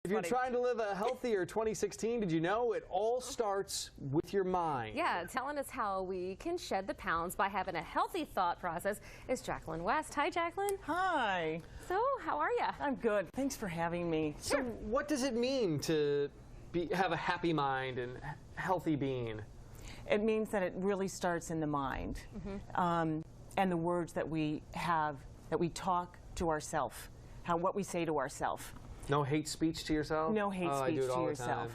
If you're trying to live a healthier 2016, did you know it all starts with your mind? Yeah, telling us how we can shed the pounds by having a healthy thought process is Jacklyn West. Hi, Jacklyn. Hi. So, how are you? I'm good. Thanks for having me. So what does it mean to have a happy mind and healthy being? It means that it really starts in the mind, and the words that we have, that we talk to ourselves, what we say to ourselves. No hate speech to yourself? No hate speech to yourself.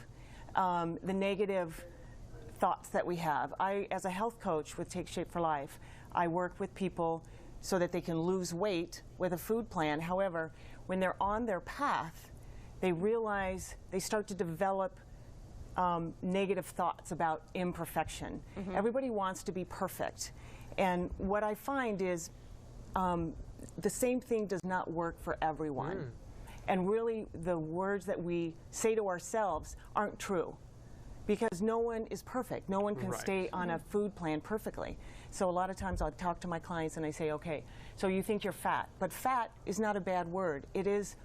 The negative thoughts that we have. As a health coach with Take Shape for Life, I work with people so that they can lose weight with a food plan. However, when they're on their path, they realize they start to develop negative thoughts about imperfection. Everybody wants to be perfect. And what I find is the same thing does not work for everyone. And really, the words that we say to ourselves aren't true, because no one is perfect. No one can stay on a food plan perfectly. So a lot of times I'll talk to my clients and I say, okay, so you think you're fat, but fat is not a bad word. It is,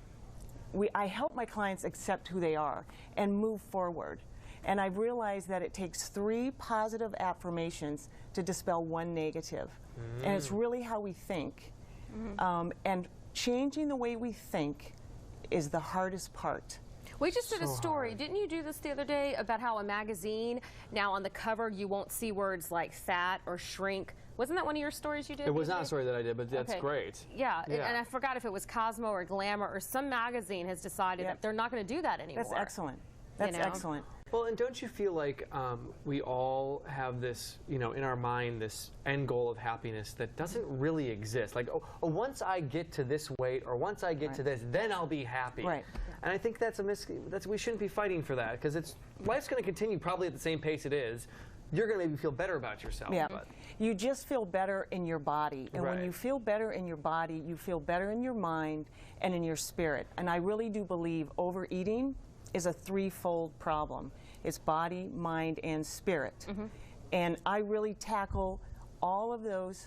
I help my clients accept who they are and move forward. And I've realized that it takes 3 positive affirmations to dispel 1 negative. And it's really how we think. And changing the way we think is the hardest part. We just did a story. Didn't you do this the other day about how a magazine, now on the cover, you won't see words like fat or shrink? Wasn't that one of your stories you did? It was not a story that I did, but that's great. Yeah, and I forgot if it was Cosmo or Glamour or some magazine has decided that they're not going to do that anymore. That's excellent. That's excellent. Well, and don't you feel like we all have this, in our mind, this end goal of happiness that doesn't really exist? Like, oh, once I get to this weight, or once I get to this, then I'll be happy. And I think that's we shouldn't be fighting for that, because life's going to continue probably at the same pace it is. You're going to maybe feel better about yourself. Yeah, you just feel better in your body. And when you feel better in your body, you feel better in your mind and in your spirit. And I really do believe overeating is a 3-fold problem. It's body, mind, and spirit. And I really tackle all of those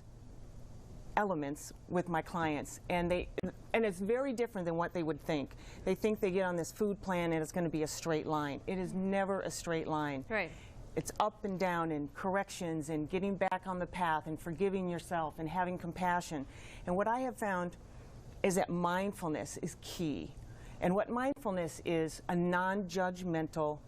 elements with my clients. And it's very different than what they would think. They think they get on this food plan and it's going to be a straight line. It is never a straight line. It's up and down and corrections and getting back on the path and forgiving yourself and having compassion. And what I have found is that mindfulness is key. And what mindfulness is, a non-judgmental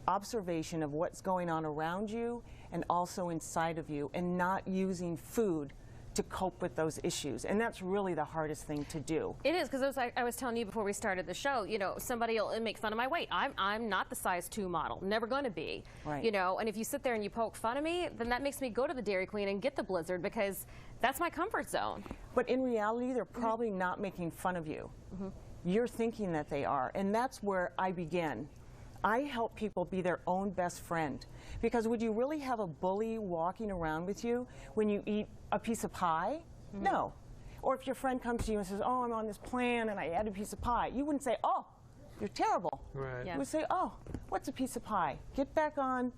observation of what's going on around you and also inside of you, and not using food to cope with those issues. And that's really the hardest thing to do. It is, because I was telling you before we started the show, somebody will make fun of my weight. I'm not the size 2 model, never going to be. And if you sit there and you poke fun of me, then that makes me go to the Dairy Queen and get the Blizzard, because that's my comfort zone. But in reality, they're probably not making fun of you. You're thinking that they are, and that's where I begin. I help people be their own best friend, because would you really have a bully walking around with you when you eat a piece of pie? No. Or if your friend comes to you and says, oh, I'm on this plan and I had a piece of pie, you wouldn't say, oh, you're terrible. You would say, oh, what's a piece of pie? Get back on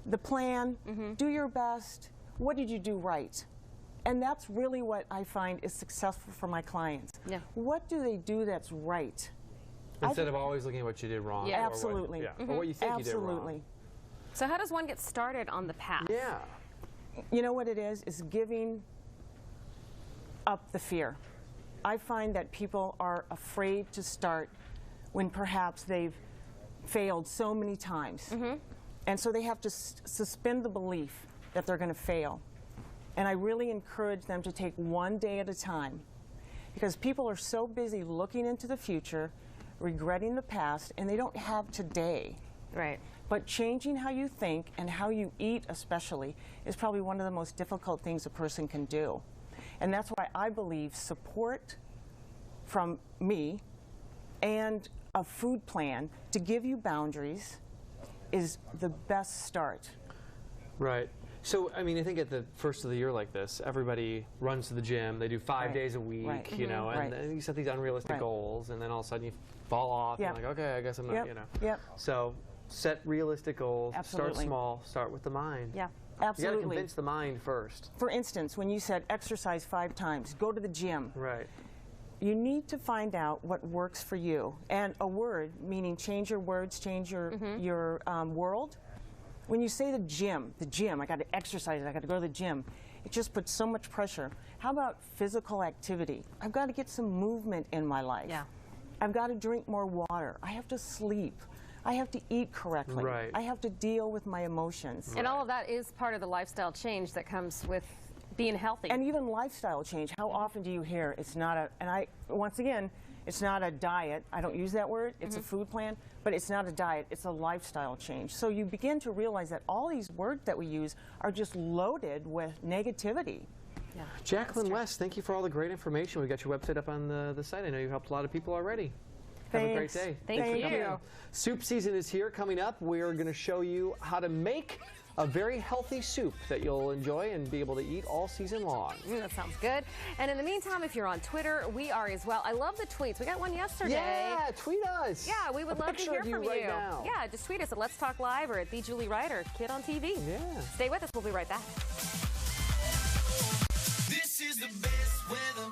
the plan, do your best. What did you do right? And that's really what I find is successful for my clients. What do they do that's right? Instead of always looking at what you did wrong. Absolutely. Or what you think you did wrong. So how does one get started on the path? You know what it is giving up the fear. I find that people are afraid to start when perhaps they've failed so many times. And so they have to suspend the belief that they're going to fail. And I really encourage them to take 1 day at a time, because people are so busy looking into the future, regretting the past, and they don't have today. But changing how you think and how you eat especially is probably one of the most difficult things a person can do. And that's why I believe support from me and a food plan to give you boundaries is the best start. So, I mean, I think at the first of the year like this, everybody runs to the gym. They do 5 days a week, and then you set these unrealistic goals, and then all of a sudden you fall off. And like, okay, I guess I'm not, So, set realistic goals. Start small. Start with the mind. Absolutely. You got to convince the mind first. For instance, when you said exercise 5 times, go to the gym. You need to find out what works for you. And a word, meaning change your words, change your, world. When you say the gym, I got to exercise, I got to go to the gym, it just puts so much pressure. How about physical activity? I've got to get some movement in my life. Yeah. I've got to drink more water. I have to sleep. I have to eat correctly. Right. I have to deal with my emotions. And all of that is part of the lifestyle change that comes with being healthy. And even lifestyle change. How often do you hear it's not a, and once again, it's not a diet. I don't use that word. It's a food plan, but it's not a diet. It's a lifestyle change. So you begin to realize that all these words that we use are just loaded with negativity. Yeah, Jacklyn West, thank you for all the great information. We've got your website up on the site. I know you've helped a lot of people already. Have a great day. Thank you. Soup season is here. Coming up, we're going to show you how to make a very healthy soup that you'll enjoy and be able to eat all season long. That sounds good. And in the meantime, if you're on Twitter, we are as well. I love the tweets. We got one yesterday. Yeah, tweet us. Yeah, we would love to hear from you. Right now. Yeah, just tweet us at Let's Talk Live or at The Julie Wright or Kid on TV. Yeah. Stay with us. We'll be right back. This is the best weather.